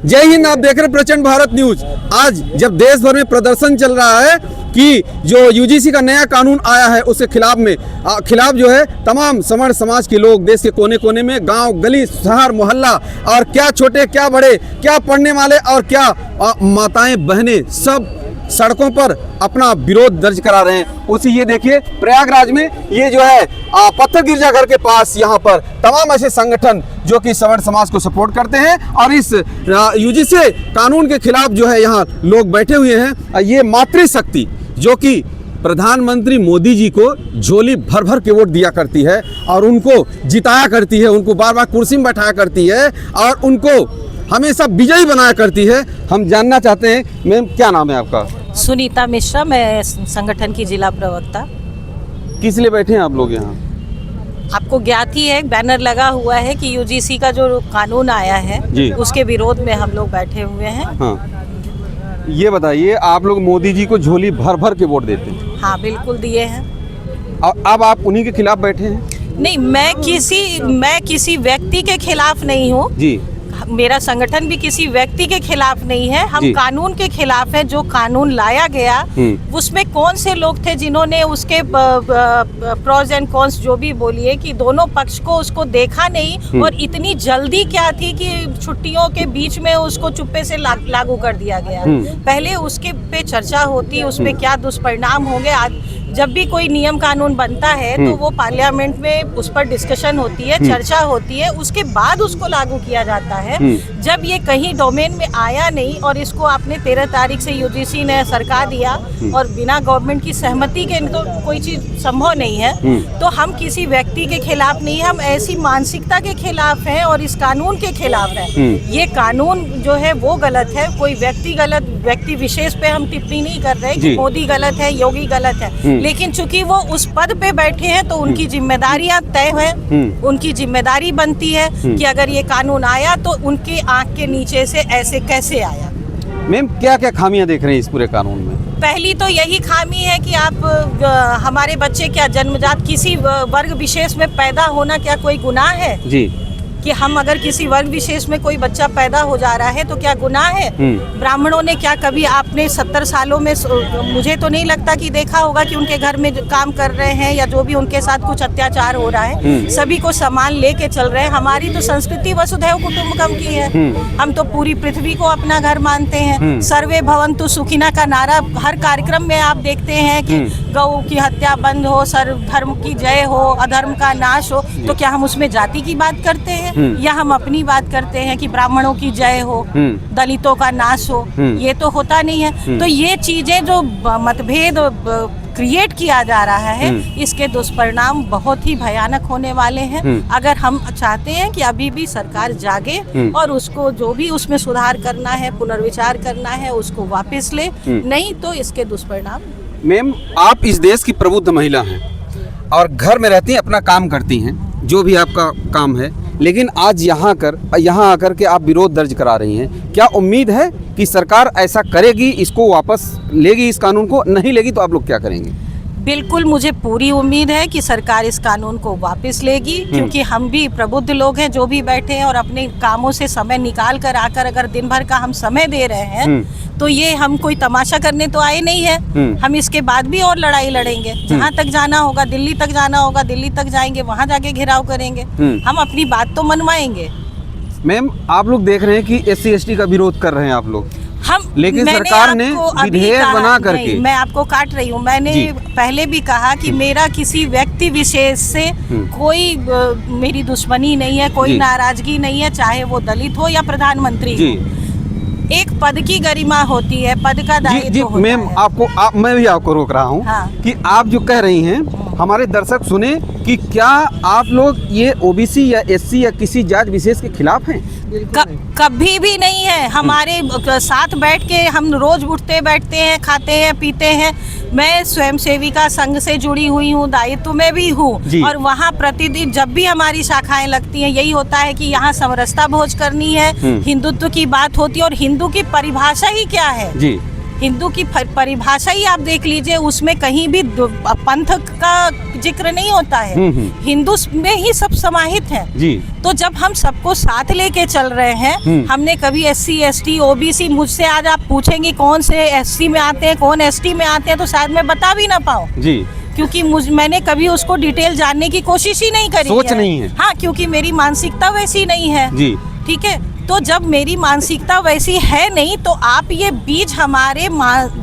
जय हिंद। आप देख रहे प्रचंड भारत न्यूज। आज जब देश भर में प्रदर्शन चल रहा है कि जो यूजीसी का नया कानून आया है उसके खिलाफ जो है तमाम सवर्ण समाज के लोग देश के कोने कोने में, गांव गली शहर मोहल्ला, और क्या छोटे क्या बड़े, क्या पढ़ने वाले और क्या माताएं बहनें, सब सड़कों पर अपना विरोध दर्ज करा रहे हैं। उसी ये देखिए प्रयागराज में ये जो है पत्थर गिरजाघर के पास यहाँ पर तमाम ऐसे संगठन जो कि सवर्ण समाज को सपोर्ट करते हैं और इस यूजीसी कानून के खिलाफ जो है यहाँ लोग बैठे हुए हैं। ये मातृशक्ति जो कि प्रधानमंत्री मोदी जी को झोली भर भर के वोट दिया करती है और उनको जिताया करती है, उनको बार बार कुर्सी में बैठाया करती है और उनको हमेशा विजयी बनाया करती है। हम जानना चाहते हैं, मैम क्या नाम है आपका? सुनीता मिश्रा, मैं संगठन की जिला प्रवक्ता। किस लिए बैठे हैं आप लोग यहाँ? आपको ज्ञात ही है, बैनर लगा हुआ है कि यूजीसी का जो कानून आया है उसके विरोध में हम लोग बैठे हुए हैं। हाँ, ये बताइए, आप लोग मोदी जी को झोली भर भर के वोट देते हैं? हाँ बिल्कुल दिए हैं। अब आप उन्हीं के खिलाफ बैठे हैं? नहीं, मैं किसी व्यक्ति के खिलाफ नहीं हूँ जी। मेरा संगठन भी किसी व्यक्ति के खिलाफ नहीं है। हम कानून के खिलाफ है। जो कानून लाया गया उसमें कौन से लोग थे जिन्होंने उसके प्रोज एंड कॉन्स जो भी बोलिए कि दोनों पक्ष को उसको देखा नहीं और इतनी जल्दी क्या थी कि छुट्टियों के बीच में उसको चुप्पे से लागू कर दिया गया। पहले उसके पे चर्चा होती, उसमें क्या दुष्परिणाम होंगे। आज जब भी कोई नियम कानून बनता है तो वो पार्लियामेंट में उस पर डिस्कशन होती है, चर्चा होती है, उसके बाद उसको लागू किया जाता है। जब ये कहीं डोमेन में आया नहीं और इसको आपने 13 तारीख से यूजीसी ने सरका दिया और बिना गवर्नमेंट की सहमति के तो कोई चीज संभव नहीं है। तो हम किसी व्यक्ति के खिलाफ नहीं है, हम ऐसी मानसिकता के खिलाफ हैं और इस कानून के खिलाफ है। ये कानून जो है वो गलत है। कोई व्यक्ति विशेष पे हम टिप्पणी नहीं कर रहे कि मोदी गलत है, योगी गलत है, लेकिन चूंकि वो उस पद पे बैठे हैं तो उनकी जिम्मेदारियां तय है। उनकी जिम्मेदारी बनती है कि अगर ये कानून आया तो उनकी आंख के नीचे से ऐसे कैसे आया। मैम क्या क्या खामियां देख रहे हैं इस पूरे कानून में? पहली तो यही खामी है कि आप हमारे बच्चे क्या जन्मजात किसी वर्ग विशेष में पैदा होना क्या कोई गुनाह है जी? कि हम अगर किसी वर्ग विशेष में कोई बच्चा पैदा हो जा रहा है तो क्या गुनाह है? ब्राह्मणों ने क्या कभी आपने 70 सालों में, मुझे तो नहीं लगता कि देखा होगा कि उनके घर में काम कर रहे हैं या जो भी उनके साथ कुछ अत्याचार हो रहा है, सभी को सामान लेके चल रहे हैं। हमारी तो संस्कृति वसुधैव कुटुंबकम की है। हम तो पूरी पृथ्वी को अपना घर मानते हैं। सर्वे भवन्तु सुखिना का नारा हर कार्यक्रम में आप देखते हैं कि गौ की हत्या बंद हो, सर्व धर्म की जय हो, अधर्म का नाश हो। तो क्या हम उसमें जाति की बात करते हैं या हम अपनी बात करते हैं कि ब्राह्मणों की जय हो, दलितों का नाश हो? ये तो होता नहीं है। तो ये चीजें जो मतभेद क्रिएट किया जा रहा है, इसके दुष्परिणाम बहुत ही भयानक होने वाले हैं। अगर हम चाहते हैं कि अभी भी सरकार जागे और उसको जो भी उसमें सुधार करना है, पुनर्विचार करना है, उसको वापस ले, नहीं तो इसके दुष्परिणाम। मैम आप इस देश की प्रबुद्ध महिला हैं और घर में रहती हैं, अपना काम करती हैं, जो भी आपका काम है, लेकिन आज यहाँ आकर के आप विरोध दर्ज करा रही हैं। क्या उम्मीद है कि सरकार ऐसा करेगी, इसको वापस लेगी, इस कानून को? नहीं लेगी तो आप लोग क्या करेंगे? बिल्कुल, मुझे पूरी उम्मीद है कि सरकार इस कानून को वापस लेगी, क्योंकि हम भी प्रबुद्ध लोग हैं जो भी बैठे हैं और अपने कामों से समय निकाल कर आकर अगर दिन भर का हम समय दे रहे हैं तो ये हम कोई तमाशा करने तो आए नहीं है। हम इसके बाद भी और लड़ाई लड़ेंगे। जहाँ तक जाना होगा, दिल्ली तक जाना होगा, दिल्ली तक जाएंगे, वहाँ जाके घेराव करेंगे। हम अपनी बात तो मनवाएंगे। मैम आप लोग देख रहे हैं कि SC/ST का विरोध कर रहे हैं आप लोग, लेकिन सरकार ने विधेयक बना करके। मैं आपको काट रही हूँ। मैंने पहले भी कहा कि मेरा किसी व्यक्ति विशेष से कोई मेरी दुश्मनी नहीं है, कोई नाराजगी नहीं है, चाहे वो दलित हो या प्रधानमंत्री हो। एक पद की गरिमा होती है, पद का दायित्व होता है। मैम मैं भी आपको रोक रहा हूँ कि आप जो कह रही हैं, हमारे दर्शक सुने कि क्या आप लोग ये OBC या SC या किसी जात विशेष के खिलाफ हैं? कभी भी नहीं है। हमारे साथ बैठ के हम रोज उठते बैठते हैं, खाते हैं, पीते हैं। मैं स्वयं सेविका संघ से जुड़ी हुई हूँ, दायित्व में भी हूँ और वहाँ प्रतिदिन जब भी हमारी शाखाएं लगती हैं यही होता है कि यहाँ समरसता भोज करनी है, हिंदुत्व की बात होती है। और हिंदू की परिभाषा ही क्या है? हिंदू की परिभाषा ही आप देख लीजिए, उसमें कहीं भी पंथ का जिक्र नहीं होता है। हिंदू में ही सब समाहित हैं जी। तो जब हम सबको साथ लेके चल रहे हैं, हमने कभी SC ST OBC, मुझसे आज आप पूछेंगे कौन से SC में आते हैं कौन ST में आते हैं, तो शायद मैं बता भी ना पाऊँ जी, क्योंकि मैंने कभी उसको डिटेल जानने की कोशिश ही नहीं करी, सोच नहीं है। हाँ, क्योंकि मेरी मानसिकता वैसी नहीं है जी। ठीक है। तो जब मेरी मानसिकता वैसी है नहीं, तो आप ये बीज हमारे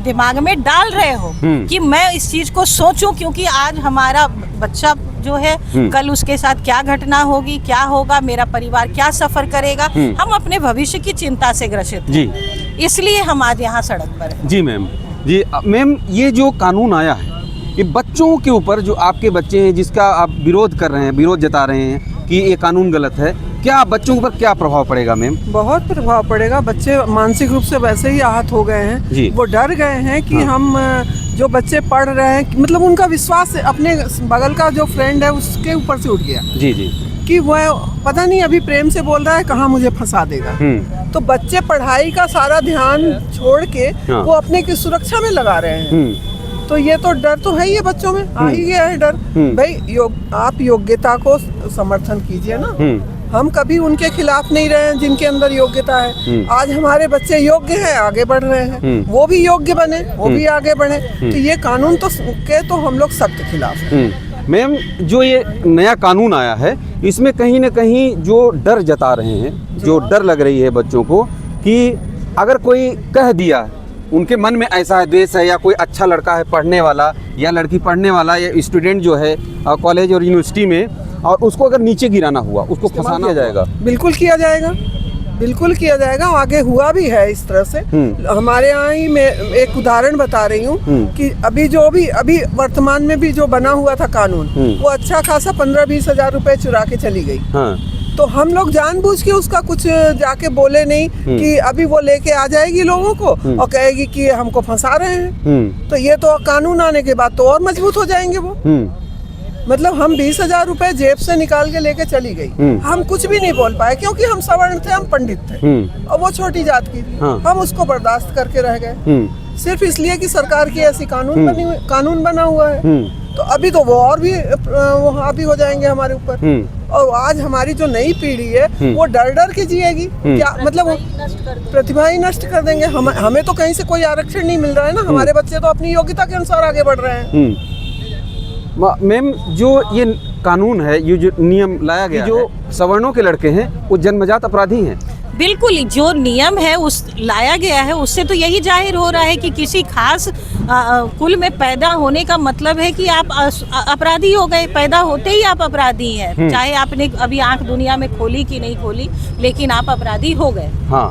दिमाग में डाल रहे हो कि मैं इस चीज को सोचूं, क्योंकि आज हमारा बच्चा जो है कल उसके साथ क्या घटना होगी, क्या होगा, मेरा परिवार क्या सफर करेगा, हम अपने भविष्य की चिंता से ग्रसित हैं। जी, इसलिए हम आज यहाँ सड़क पर हैं। जी मैम। जी मैम, ये जो कानून आया है ये बच्चों के ऊपर, जो आपके बच्चे हैं जिसका आप विरोध कर रहे हैं, विरोध जता रहे हैं कि ये कानून गलत है, क्या बच्चों के ऊपर क्या प्रभाव पड़ेगा मैम? बहुत प्रभाव पड़ेगा। बच्चे मानसिक रूप से वैसे ही आहत हो गए हैं, वो डर गए हैं कि हम जो बच्चे पढ़ रहे हैं, मतलब उनका विश्वास अपने बगल का जो फ्रेंड है उसके ऊपर से उठ गया। जी जी। कि वह पता नहीं अभी प्रेम से बोल रहा है, कहाँ मुझे फंसा देगा। तो बच्चे पढ़ाई का सारा ध्यान छोड़ के वो अपने की सुरक्षा में लगा रहे हैं। तो ये तो डर तो है ही है, बच्चों में आ ही गया है डर। भाई आप योग्यता को समर्थन कीजिए ना, हम कभी उनके खिलाफ नहीं रहे हैं जिनके अंदर योग्यता है। आज हमारे बच्चे योग्य हैं, आगे बढ़ रहे हैं, वो भी योग्य बने, वो भी आगे बढ़े। तो ये कानून तो हम लोग सबके खिलाफ हैं। मैम, जो ये नया कानून आया है इसमें कहीं ना कहीं जो डर जता रहे हैं, जो डर लग रही है बच्चों को कि अगर कोई कह दिया, उनके मन में ऐसा है द्वेष है, या कोई अच्छा लड़का है पढ़ने वाला या लड़की पढ़ने वाला या स्टूडेंट जो है कॉलेज और यूनिवर्सिटी में, और उसको अगर नीचे गिराना हुआ, उसको फंसाना जाएगा। बिल्कुल किया जाएगा, बिल्कुल किया जाएगा। आगे हुआ भी है इस तरह से। हमारे यहाँ ही मैं एक उदाहरण बता रही हूँ कि अभी वर्तमान में भी जो बना हुआ था कानून, वो अच्छा खासा 15-20 हजार रुपए चुरा के चली गई। हाँ। तो हम लोग जानबूझ के उसका कुछ जाके बोले नहीं कि अभी वो लेके आ जाएगी लोगों को और कहेगी कि हमको फंसा रहे हैं। तो ये तो कानून आने के बाद तो और मजबूत हो जाएंगे वो। मतलब हम 20 हजार रुपए जेब से निकाल के लेके चली गई, हम कुछ भी नहीं बोल पाए क्योंकि हम सवर्ण थे, हम पंडित थे और वो छोटी जात की थी। हम उसको बर्दाश्त करके रह गए, सिर्फ इसलिए कि सरकार की ऐसी कानून बना हुआ है। तो अभी तो वो और भी हावी हो जाएंगे हमारे ऊपर। और आज हमारी जो नई पीढ़ी है वो डर के जिएगी। क्या मतलब प्रतिभा ही नष्ट कर देंगे। हमें तो कहीं से कोई आरक्षण नहीं मिल रहा है ना, हमारे बच्चे तो अपनी योग्यता के अनुसार आगे बढ़ रहे हैं। मैम, जो ये कानून है, ये जो नियम लाया गया, जो सवर्णों के लड़के हैं वो जन्मजात अपराधी हैं। बिल्कुल, जो नियम है उस लाया गया है उससे तो यही जाहिर हो रहा है कि किसी खास कुल में पैदा होने का मतलब है कि आप अपराधी हो गए। पैदा होते ही आप अपराधी हैं, चाहे आपने अभी आंख दुनिया में खोली कि नहीं खोली, लेकिन आप अपराधी हो गए। हाँ,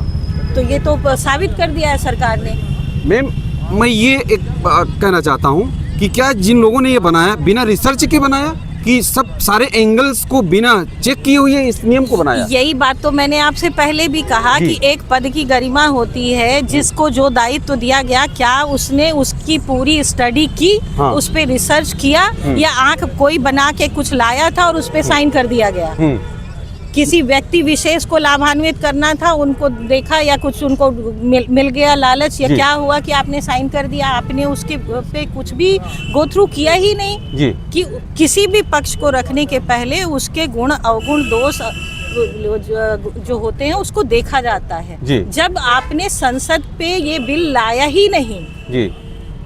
तो ये तो साबित कर दिया है सरकार ने। मैम, मैं ये एक कहना चाहता हूँ कि क्या जिन लोगों ने ये बनाया बिना रिसर्च के बनाया, कि सब सारे एंगल्स को बिना चेक किए हुए इस नियम को बनाया? यही बात तो मैंने आपसे पहले भी कहा कि एक पद की गरिमा होती है, जिसको जो दायित्व दिया गया, क्या उसने उसकी पूरी स्टडी की, उस पे रिसर्च किया, या आंख कोई बना के कुछ लाया था और उस पे साइन कर दिया गया? किसी व्यक्ति विशेष को लाभान्वित करना था, उनको देखा या कुछ उनको मिल गया लालच, या क्या हुआ कि आपने साइन कर दिया? आपने उसके पे कुछ भी गो थ्रू किया ही नहीं कि किसी भी पक्ष को रखने के पहले उसके गुण अवगुण दोष जो होते हैं उसको देखा जाता है। जब आपने संसद पे ये बिल लाया ही नहीं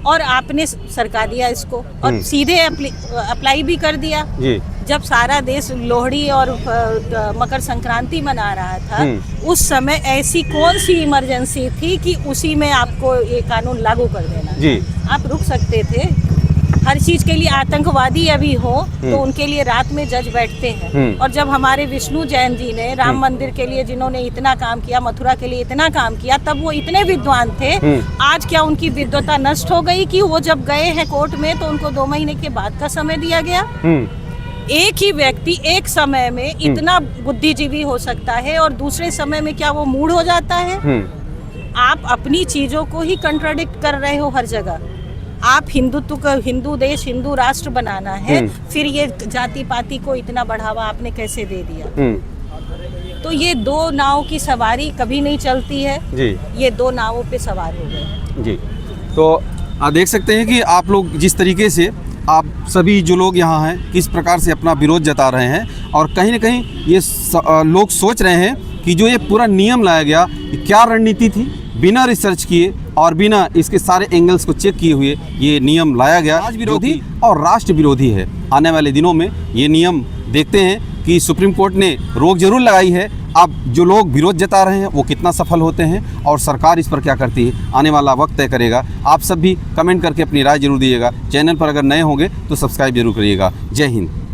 और आपने सरका दिया इसको और सीधे अप्लाई भी कर दिया, जब सारा देश लोहड़ी और मकर संक्रांति मना रहा था, उस समय ऐसी कौन सी इमरजेंसी थी कि उसी में आपको ये कानून लागू कर देना? आप रुक सकते थे। हर चीज के लिए आतंकवादी अभी हो तो उनके लिए रात में जज बैठते हैं। और जब हमारे विष्णु जैन जी ने राम मंदिर के लिए, जिन्होंने इतना काम किया, मथुरा के लिए इतना काम किया, तब वो इतने विद्वान थे। आज क्या उनकी विद्वता नष्ट हो गई कि वो जब गए हैं कोर्ट में तो उनको 2 महीने के बाद का समय दिया गया? एक ही व्यक्ति एक समय में इतना बुद्धिजीवी हो सकता है और दूसरे समय में क्या वो मूढ़ हो जाता है? आप अपनी चीजों को ही कंट्राडिक्ट कर रहे हो हर जगह। आप हिंदुत्व को, हिंदू देश, हिंदू राष्ट्र बनाना है, फिर ये जाति पाति को इतना बढ़ावा आपने कैसे दे दिया? तो ये 2 नाव की सवारी कभी नहीं चलती है। ये 2 नावों पे सवार हो गए। तो आप देख सकते हैं कि आप लोग जिस तरीके से आप सभी जो लोग यहाँ हैं किस प्रकार से अपना विरोध जता रहे हैं और कहीं ना कहीं ये लोग सोच रहे हैं कि जो ये पूरा नियम लाया गया ये क्या रणनीति थी, बिना रिसर्च किए और बिना इसके सारे एंगल्स को चेक किए हुए ये नियम लाया गया, राज विरोधी और राष्ट्र विरोधी है। आने वाले दिनों में ये नियम देखते हैं कि सुप्रीम कोर्ट ने रोक जरूर लगाई है, अब जो लोग विरोध जता रहे हैं वो कितना सफल होते हैं और सरकार इस पर क्या करती है आने वाला वक्त तय करेगा। आप सब भी कमेंट करके अपनी राय जरूर दीजिएगा। चैनल पर अगर नए होंगे तो सब्सक्राइब जरूर करिएगा। जय हिंद।